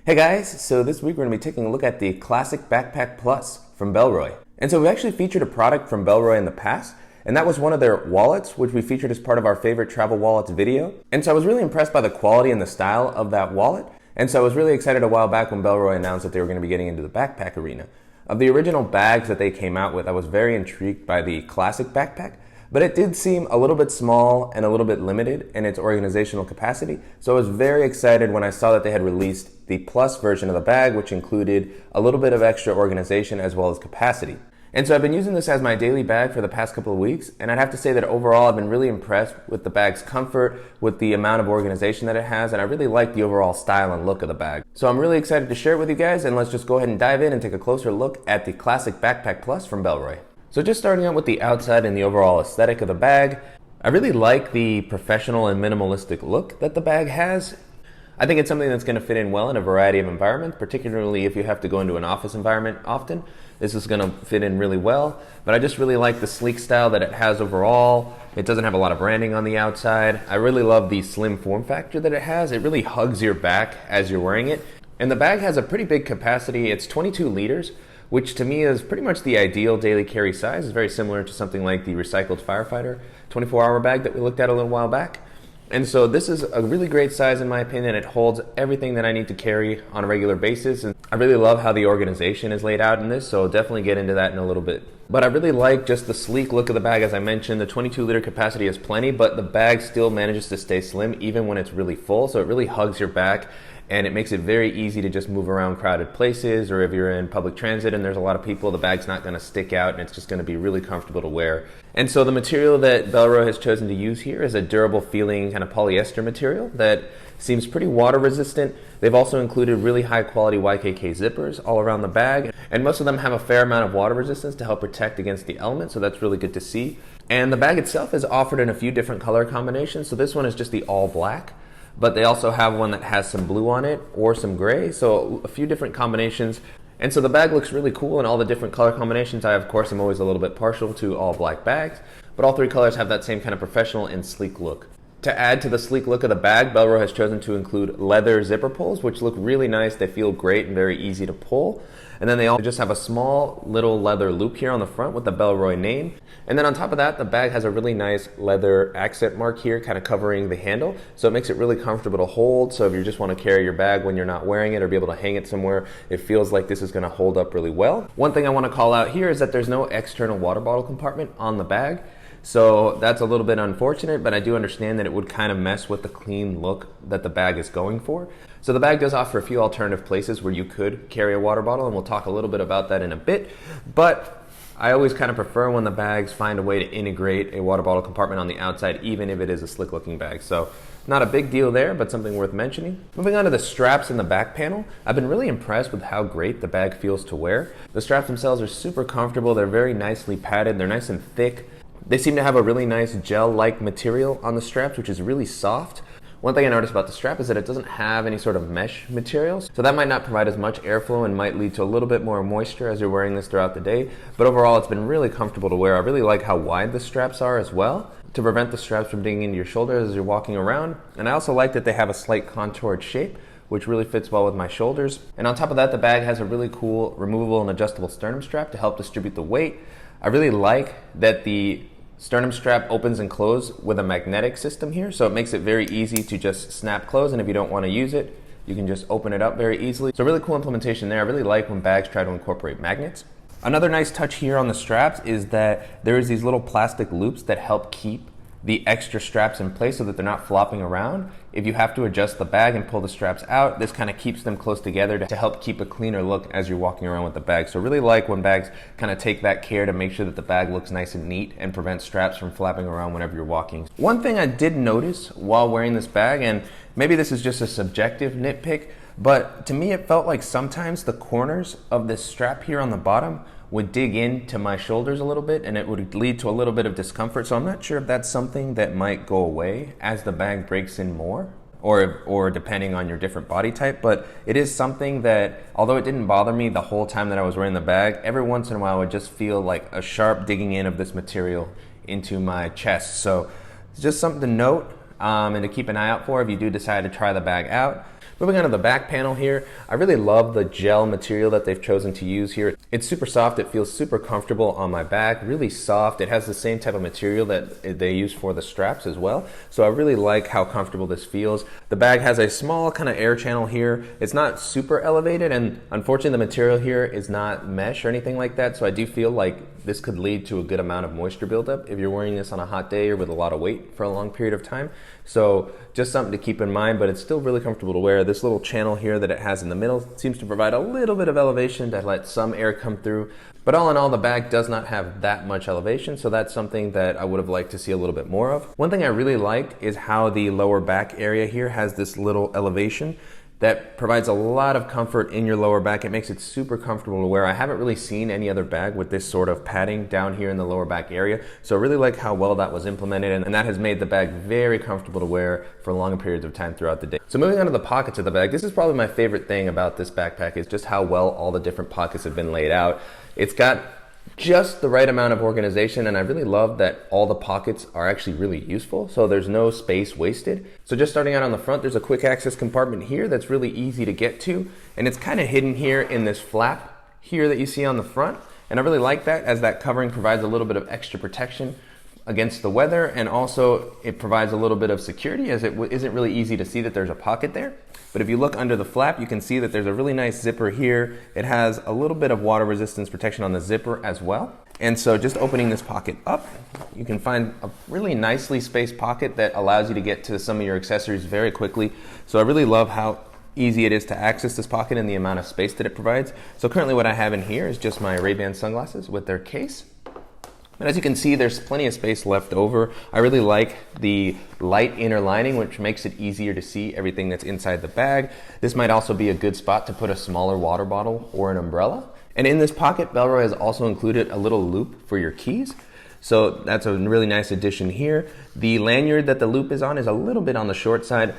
Hey guys, so this week we're going to be taking a look at the Classic Backpack Plus from Bellroy. And so we've actually featured a product from Bellroy in the past, and that was one of their wallets, which we featured as part of our favorite travel wallets video. And so I was really impressed by the quality and the style of that wallet. And so I was really excited a while back when Bellroy announced that they were going to be getting into the backpack arena. Of the original bags that they came out with, I was very intrigued by the Classic Backpack, but it did seem a little bit small and a little bit limited in its organizational capacity. So I was very excited when I saw that they had released the Plus version of the bag, which included a little bit of extra organization as well as capacity. And so I've been using this as my daily bag for the past couple of weeks, and I'd have to say that overall I've been really impressed with the bag's comfort, with the amount of organization that it has, and I really like the overall style and look of the bag. So I'm really excited to share it with you guys, and let's just go ahead and dive in and take a closer look at the Classic Backpack Plus from Bellroy. So just starting out with the outside and the overall aesthetic of the bag, I really like the professional and minimalistic look that the bag has. I think it's something that's going to fit in well in a variety of environments, particularly if you have to go into an office environment often. This is going to fit in really well, but I just really like the sleek style that it has overall. It doesn't have a lot of branding on the outside. I really love the slim form factor that it has. It really hugs your back as you're wearing it. And the bag has a pretty big capacity. It's 22 liters, which to me is pretty much the ideal daily carry size. It's very similar to something like the recycled firefighter 24-hour bag that we looked at a little while back. And so this is a really great size in my opinion. It holds everything that I need to carry on a regular basis. And I really love how the organization is laid out in this, so I'll definitely get into that in a little bit. But I really like just the sleek look of the bag. As I mentioned, the 22-liter capacity is plenty, but the bag still manages to stay slim even when it's really full, so it really hugs your back. And it makes it very easy to just move around crowded places, or if you're in public transit and there's a lot of people, the bag's not going to stick out and it's just going to be really comfortable to wear. And so the material that Bellroy has chosen to use here is a durable feeling kind of polyester material that seems pretty water resistant. They've also included really high quality YKK zippers all around the bag, and most of them have a fair amount of water resistance to help protect against the elements, so that's really good to see. And the bag itself is offered in a few different color combinations, so this one is just the all black. But they also have one that has some blue on it or some gray, so a few different combinations. And so the bag looks really cool in all the different color combinations. I, of course, am always a little bit partial to all black bags, but all three colors have that same kind of professional and sleek look. To add to the sleek look of the bag, Bellroy has chosen to include leather zipper pulls, which look really nice. They feel great and very easy to pull. And then they also just have a small little leather loop here on the front with the Bellroy name. And then on top of that, the bag has a really nice leather accent mark here, kind of covering the handle. So it makes it really comfortable to hold. So if you just want to carry your bag when you're not wearing it or be able to hang it somewhere, it feels like this is going to hold up really well. One thing I want to call out here is that there's no external water bottle compartment on the bag. So that's a little bit unfortunate, but I do understand that it would kind of mess with the clean look that the bag is going for. So the bag does offer a few alternative places where you could carry a water bottle, and we'll talk a little bit about that in a bit. But I always kind of prefer when the bags find a way to integrate a water bottle compartment on the outside, even if it is a slick looking bag. So not a big deal there, but something worth mentioning. Moving on to the straps in the back panel, I've been really impressed with how great the bag feels to wear. The straps themselves are super comfortable. They're very nicely padded. They're nice and thick. They seem to have a really nice gel-like material on the straps, which is really soft. One thing I noticed about the strap is that it doesn't have any sort of mesh materials, so that might not provide as much airflow and might lead to a little bit more moisture as you're wearing this throughout the day. But overall, it's been really comfortable to wear. I really like how wide the straps are as well, to prevent the straps from digging into your shoulders as you're walking around. And I also like that they have a slight contoured shape, which really fits well with my shoulders. And on top of that, the bag has a really cool removable and adjustable sternum strap to help distribute the weight. I really like that the sternum strap opens and closes with a magnetic system here, so it makes it very easy to just snap close, and if you don't want to use it, you can just open it up very easily. So really cool implementation there. I really like when bags try to incorporate magnets. Another nice touch here on the straps is that there is these little plastic loops that help keep the extra straps in place so that they're not flopping around. If you have to adjust the bag and pull the straps out, this kind of keeps them close together to help keep a cleaner look as you're walking around with the bag. So really like when bags kind of take that care to make sure that the bag looks nice and neat and prevent straps from flapping around whenever you're walking. One thing I did notice while wearing this bag, and maybe this is just a subjective nitpick, but to me it felt like sometimes the corners of this strap here on the bottom would dig into my shoulders a little bit, and it would lead to a little bit of discomfort. So I'm not sure if that's something that might go away as the bag breaks in more, or depending on your different body type. But it is something that, although it didn't bother me the whole time that I was wearing the bag, every once in a while I would just feel like a sharp digging in of this material into my chest. So it's just something to note and to keep an eye out for if you do decide to try the bag out. Moving on to the back panel here, I really love the gel material that they've chosen to use here. It's super soft, it feels super comfortable on my back, really soft. It has the same type of material that they use for the straps as well. So I really like how comfortable this feels. The bag has a small kind of air channel here. It's not super elevated, and unfortunately the material here is not mesh or anything like that. So I do feel like this could lead to a good amount of moisture buildup if you're wearing this on a hot day or with a lot of weight for a long period of time. So just something to keep in mind, but it's still really comfortable to wear. This little channel here that it has in the middle seems to provide a little bit of elevation to let some air come through. But all in all, the bag does not have that much elevation, so that's something that I would have liked to see a little bit more of. One thing I really like is how the lower back area here has this little elevation that provides a lot of comfort in your lower back. It makes it super comfortable to wear. I haven't really seen any other bag with this sort of padding down here in the lower back area. So I really like how well that was implemented, and that has made the bag very comfortable to wear for longer periods of time throughout the day. So moving on to the pockets of the bag, this is probably my favorite thing about this backpack is just how well all the different pockets have been laid out. It's got just the right amount of organization, and I really love that all the pockets are actually really useful, so there's no space wasted. So just starting out on the front, there's a quick access compartment here that's really easy to get to, and it's kind of hidden here in this flap here that you see on the front, and I really like that as that covering provides a little bit of extra protection against the weather, and also it provides a little bit of security as it isn't really easy to see that there's a pocket there. But if you look under the flap, you can see that there's a really nice zipper here. It has a little bit of water resistance protection on the zipper as well. And so just opening this pocket up, you can find a really nicely spaced pocket that allows you to get to some of your accessories very quickly. So I really love how easy it is to access this pocket and the amount of space that it provides. So currently what I have in here is just my Ray-Ban sunglasses with their case. And as you can see, there's plenty of space left over. I really like the light inner lining, which makes it easier to see everything that's inside the bag. This might also be a good spot to put a smaller water bottle or an umbrella. And in this pocket, Bellroy has also included a little loop for your keys. So that's a really nice addition here. The lanyard that the loop is on is a little bit on the short side,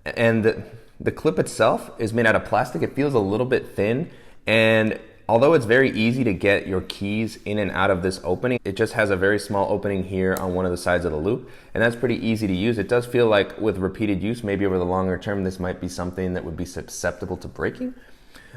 and the clip itself is made out of plastic. It feels a little bit thin, and although it's very easy to get your keys in and out of this opening, it just has a very small opening here on one of the sides of the loop, and that's pretty easy to use. It does feel like with repeated use, maybe over the longer term, this might be something that would be susceptible to breaking.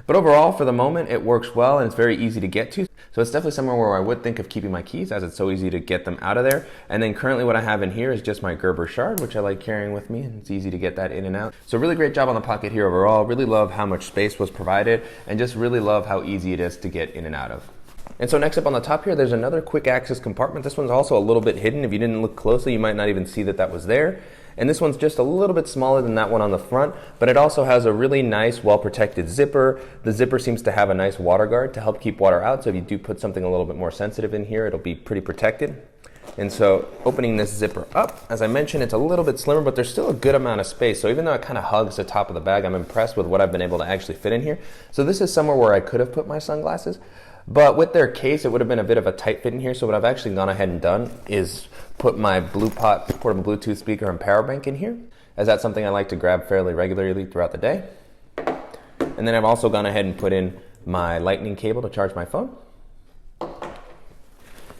But overall, for the moment, it works well and it's very easy to get to. So it's definitely somewhere where I would think of keeping my keys, as it's so easy to get them out of there. And then currently what I have in here is just my Gerber shard, which I like carrying with me, and it's easy to get that in and out. So really great job on the pocket here overall. Really love how much space was provided, and just really love how easy it is to get in and out of. And so next up on the top here, there's another quick access compartment. This one's also a little bit hidden. If you didn't look closely, you might not even see that that was there. And this one's just a little bit smaller than that one on the front, but it also has a really nice, well-protected zipper. The zipper seems to have a nice water guard to help keep water out, so if you do put something a little bit more sensitive in here, it'll be pretty protected. And so opening this zipper up, as I mentioned, it's a little bit slimmer, but there's still a good amount of space. So even though it kind of hugs the top of the bag, I'm impressed with what I've been able to actually fit in here. So this is somewhere where I could have put my sunglasses, but with their case, it would have been a bit of a tight fit in here. So what I've actually gone ahead and done is put my BluePot portable Bluetooth speaker and power bank in here, as that's something I like to grab fairly regularly throughout the day. And then I've also gone ahead and put in my lightning cable to charge my phone.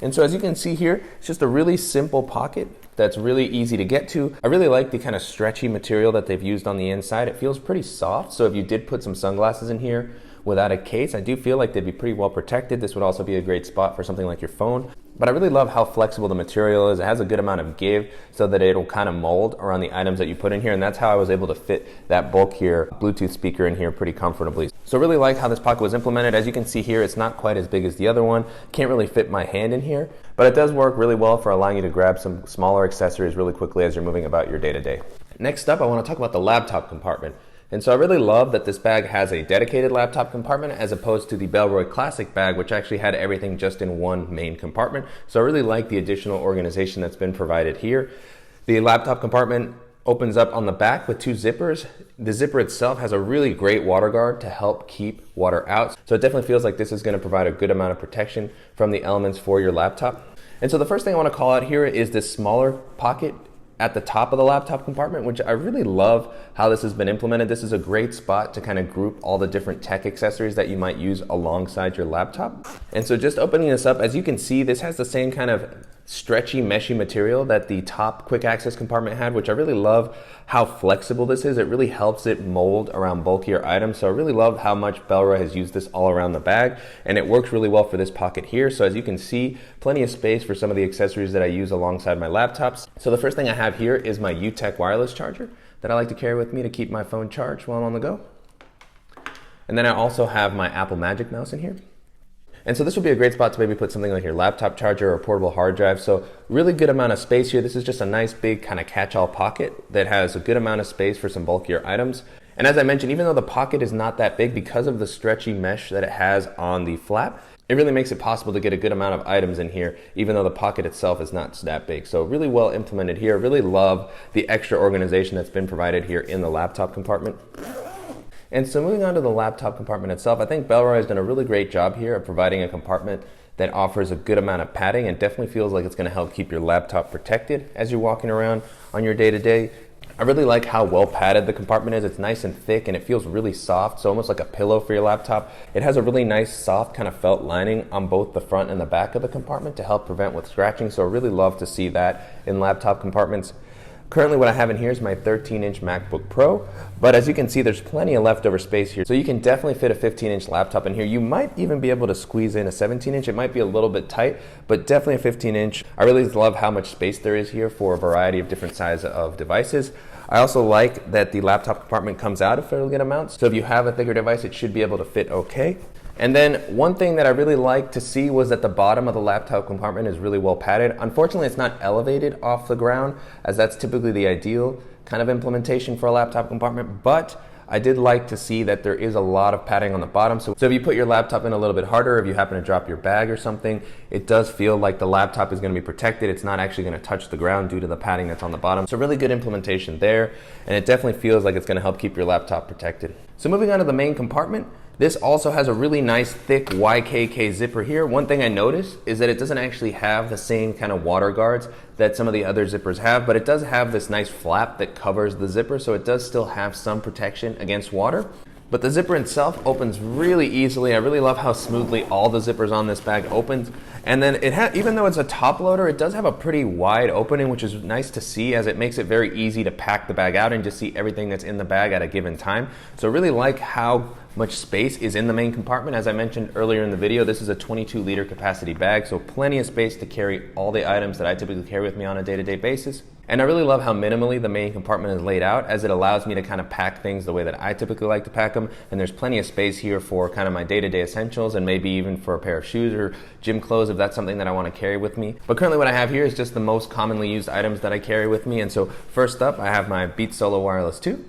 And so as you can see here, it's just a really simple pocket that's really easy to get to. I really like the kind of stretchy material that they've used on the inside. It feels pretty soft, so if you did put some sunglasses in here without a case, I do feel like they'd be pretty well protected. This would also be a great spot for something like your phone. But I really love how flexible the material is. It has a good amount of give so that it'll kind of mold around the items that you put in here, and that's how I was able to fit that bulkier Bluetooth speaker in here pretty comfortably. So I really like how this pocket was implemented. As you can see here, it's not quite as big as the other one. Can't really fit my hand in here, but it does work really well for allowing you to grab some smaller accessories really quickly as you're moving about your day-to-day. Next up, I want to talk about the laptop compartment. And so I really love that this bag has a dedicated laptop compartment as opposed to the Bellroy Classic bag, which actually had everything just in one main compartment. So I really like the additional organization that's been provided here. The laptop compartment opens up on the back with two zippers. The zipper itself has a really great water guard to help keep water out. So it definitely feels like this is going to provide a good amount of protection from the elements for your laptop. And so the first thing I want to call out here is this smaller pocket at the top of the laptop compartment, which I really love how this has been implemented. This is a great spot to kind of group all the different tech accessories that you might use alongside your laptop. And so just opening this up, as you can see, this has the same kind of stretchy, meshy material that the top quick access compartment had, which I really love how flexible this is. It really helps it mold around bulkier items. So I really love how much Bellroy has used this all around the bag, and it works really well for this pocket here. So as you can see, plenty of space for some of the accessories that I use alongside my laptops. So the first thing I have here is my UTech wireless charger that I like to carry with me to keep my phone charged while I'm on the go. And then I also have my Apple Magic Mouse in here. And so this would be a great spot to maybe put something like your laptop charger or portable hard drive. So really good amount of space here. This is just a nice big kind of catch-all pocket that has a good amount of space for some bulkier items. And as I mentioned, even though the pocket is not that big, because of the stretchy mesh that it has on the flap, it really makes it possible to get a good amount of items in here, even though the pocket itself is not that big. So really well implemented here. Really love the extra organization that's been provided here in the laptop compartment. And so moving on to the laptop compartment itself, I think Bellroy has done a really great job here of providing a compartment that offers a good amount of padding and definitely feels like it's going to help keep your laptop protected as you're walking around on your day-to-day. I really like how well padded the compartment is. It's nice and thick and it feels really soft, so almost like a pillow for your laptop. It has a really nice soft kind of felt lining on both the front and the back of the compartment to help prevent with scratching, so I really love to see that in laptop compartments. Currently what I have in here is my 13-inch MacBook Pro, but as you can see there's plenty of leftover space here. So you can definitely fit a 15-inch laptop in here. You might even be able to squeeze in a 17-inch. It might be a little bit tight, but definitely a 15-inch. I really love how much space there is here for a variety of different sizes of devices. I also like that the laptop compartment comes out a fairly good amount, so if you have a thicker device it should be able to fit okay. And then one thing that I really liked to see was that the bottom of the laptop compartment is really well padded. Unfortunately, it's not elevated off the ground, as that's typically the ideal kind of implementation for a laptop compartment, but I did like to see that there is a lot of padding on the bottom. So if you put your laptop in a little bit harder, if you happen to drop your bag or something, it does feel like the laptop is going to be protected. It's not actually going to touch the ground due to the padding that's on the bottom. So really good implementation there, and it definitely feels like it's going to help keep your laptop protected. So moving on to the main compartment, this also has a really nice thick YKK zipper here. One thing I noticed is that it doesn't actually have the same kind of water guards that some of the other zippers have, but it does have this nice flap that covers the zipper, so it does still have some protection against water. But the zipper itself opens really easily. I really love how smoothly all the zippers on this bag opens. And then even though it's a top loader, it does have a pretty wide opening, which is nice to see, as it makes it very easy to pack the bag out and just see everything that's in the bag at a given time. So I really like how much space is in the main compartment. As I mentioned earlier in the video, this is a 22-liter capacity bag, so plenty of space to carry all the items that I typically carry with me on a day-to-day basis. And I really love how minimally the main compartment is laid out, as it allows me to kind of pack things the way that I typically like to pack them. And there's plenty of space here for kind of my day-to-day essentials, and maybe even for a pair of shoes or gym clothes if that's something that I want to carry with me. But currently what I have here is just the most commonly used items that I carry with me. And so first up, I have my Beats Solo Wireless 2.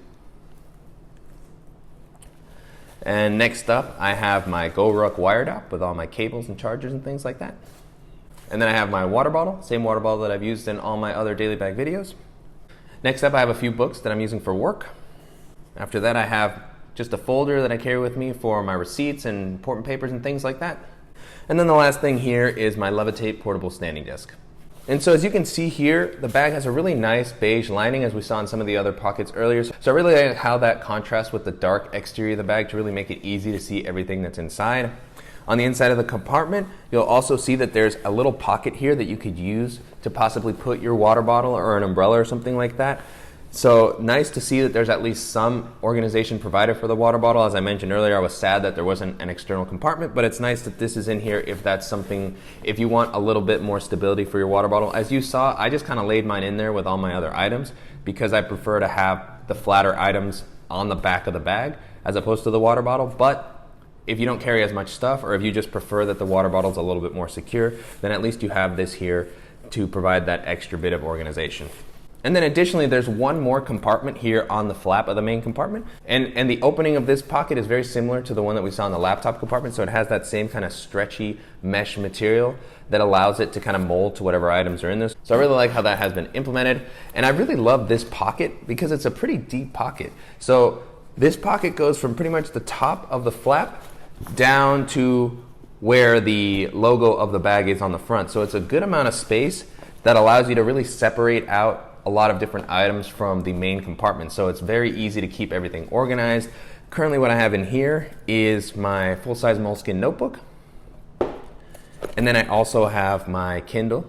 And next up, I have my GoRuck wire dock with all my cables and chargers and things like that. And then I have my water bottle, same water bottle that I've used in all my other daily bag videos. Next up, I have a few books that I'm using for work. After that, I have just a folder that I carry with me for my receipts and important papers and things like that. And then the last thing here is my Levitate portable standing desk. And so as you can see here, the bag has a really nice beige lining, as we saw in some of the other pockets earlier. So I really like how that contrasts with the dark exterior of the bag to really make it easy to see everything that's inside. On the inside of the compartment, you'll also see that there's a little pocket here that you could use to possibly put your water bottle or an umbrella or something like that. So nice to see that there's at least some organization provided for the water bottle. As I mentioned earlier, I was sad that there wasn't an external compartment, but it's nice that this is in here if that's something, if you want a little bit more stability for your water bottle. As you saw, I just kind of laid mine in there with all my other items because I prefer to have the flatter items on the back of the bag as opposed to the water bottle. But if you don't carry as much stuff, or if you just prefer that the water bottle is a little bit more secure, then at least you have this here to provide that extra bit of organization. And then additionally, there's one more compartment here on the flap of the main compartment. And the opening of this pocket is very similar to the one that we saw in the laptop compartment. So it has that same kind of stretchy mesh material that allows it to kind of mold to whatever items are in this. So I really like how that has been implemented. And I really love this pocket because it's a pretty deep pocket. So this pocket goes from pretty much the top of the flap down to where the logo of the bag is on the front. So it's a good amount of space that allows you to really separate out a lot of different items from the main compartment. So it's very easy to keep everything organized. Currently what I have in here is my full-size Moleskine notebook. And then I also have my Kindle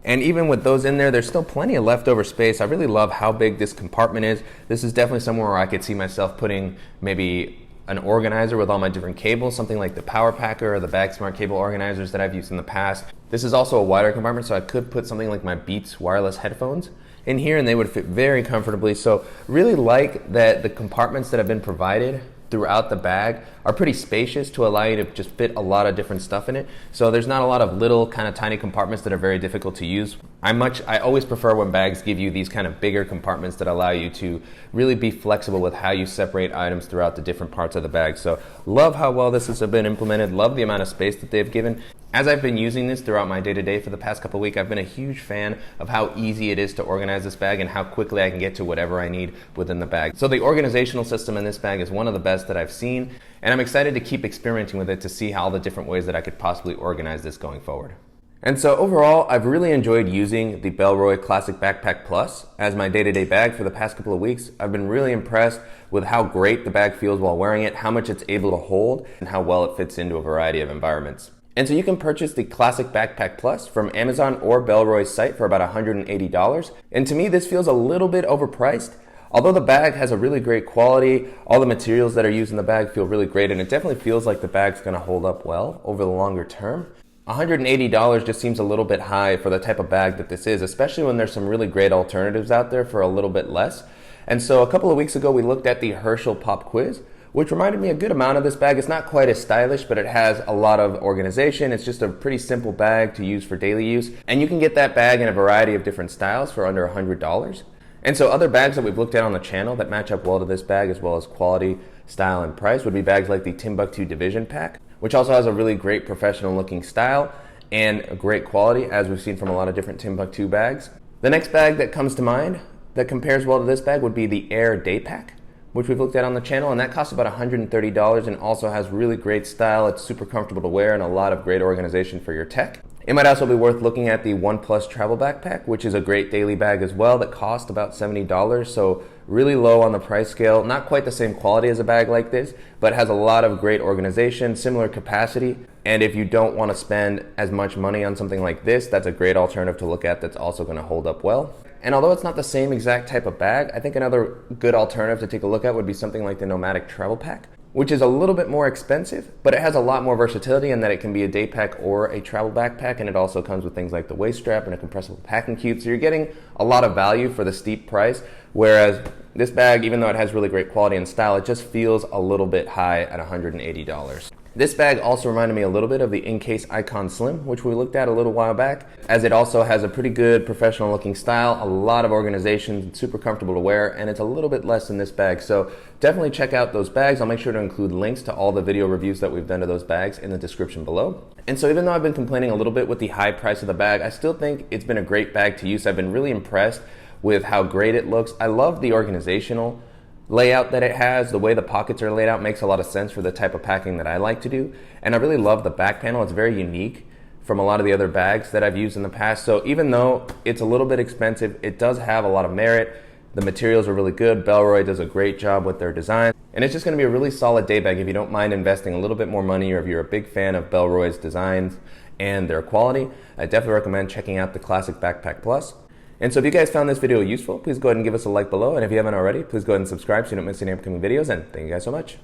And even with those in there, there's still plenty of leftover space. I really love how big this compartment is. This is definitely somewhere where I could see myself putting maybe an organizer with all my different cables, something like the Power Packer or the BagSmart cable organizers that I've used in the past. This is also a wider compartment, so I could put something like my Beats wireless headphones in here and they would fit very comfortably. So really like that the compartments that have been provided throughout the bag are pretty spacious to allow you to just fit a lot of different stuff in it. So there's not a lot of little kind of tiny compartments that are very difficult to use. I always prefer when bags give you these kind of bigger compartments that allow you to really be flexible with how you separate items throughout the different parts of the bag. So love how well this has been implemented, love the amount of space that they've given. As I've been using this throughout my day-to-day for the past couple of weeks, I've been a huge fan of how easy it is to organize this bag and how quickly I can get to whatever I need within the bag. So the organizational system in this bag is one of the best that I've seen, and I'm excited to keep experimenting with it to see all the different ways that I could possibly organize this going forward. And so overall, I've really enjoyed using the Bellroy Classic Backpack Plus as my day-to-day bag for the past couple of weeks. I've been really impressed with how great the bag feels while wearing it, how much it's able to hold, and how well it fits into a variety of environments. And so you can purchase the Classic Backpack Plus from Amazon or Bellroy's site for about $180. And to me, this feels a little bit overpriced. Although the bag has a really great quality, all the materials that are used in the bag feel really great, and it definitely feels like the bag's gonna hold up well over the longer term. $180 just seems a little bit high for the type of bag that this is, especially when there's some really great alternatives out there for a little bit less. And so a couple of weeks ago, we looked at the Herschel Pop Quiz, which reminded me a good amount of this bag. It's not quite as stylish, but it has a lot of organization. It's just a pretty simple bag to use for daily use. And you can get that bag in a variety of different styles for under $100. And so other bags that we've looked at on the channel that match up well to this bag as well as quality, style, and price would be bags like the Timbuktu Division Pack, which also has a really great professional looking style and a great quality, as we've seen from a lot of different Timbuktu bags. The next bag that comes to mind that compares well to this bag would be the Air Day Pack, which we've looked at on the channel, and that costs about $130 and also has really great style. It's super comfortable to wear and a lot of great organization for your tech. It might also be worth looking at the OnePlus Travel Backpack, which is a great daily bag as well that costs about $70, so really low on the price scale. Not quite the same quality as a bag like this, but has a lot of great organization, similar capacity, and if you don't want to spend as much money on something like this, that's a great alternative to look at that's also going to hold up well. And although it's not the same exact type of bag, I think another good alternative to take a look at would be something like the Nomadic Travel Pack, which is a little bit more expensive, but it has a lot more versatility in that it can be a day pack or a travel backpack, and it also comes with things like the waist strap and a compressible packing cube, so you're getting a lot of value for the steep price, whereas this bag, even though it has really great quality and style, it just feels a little bit high at $180. This bag also reminded me a little bit of the Incase Icon Slim, which we looked at a little while back, as it also has a pretty good professional looking style, a lot of organization, super comfortable to wear, and it's a little bit less than this bag. So definitely check out those bags. I'll make sure to include links to all the video reviews that we've done to those bags in the description below. And so even though I've been complaining a little bit with the high price of the bag, I still think it's been a great bag to use. I've been really impressed with how great it looks. I love the organizational layout that it has. The way the pockets are laid out makes a lot of sense for the type of packing that I like to do. And I really love the back panel. It's very unique from a lot of the other bags that I've used in the past. So even though it's a little bit expensive, it does have a lot of merit. The materials are really good. Bellroy does a great job with their design. And it's just going to be a really solid day bag if you don't mind investing a little bit more money, or if you're a big fan of Bellroy's designs and their quality. I definitely recommend checking out the Classic Backpack Plus. And so if you guys found this video useful, please go ahead and give us a like below. And if you haven't already, please go ahead and subscribe so you don't miss any upcoming videos. And thank you guys so much.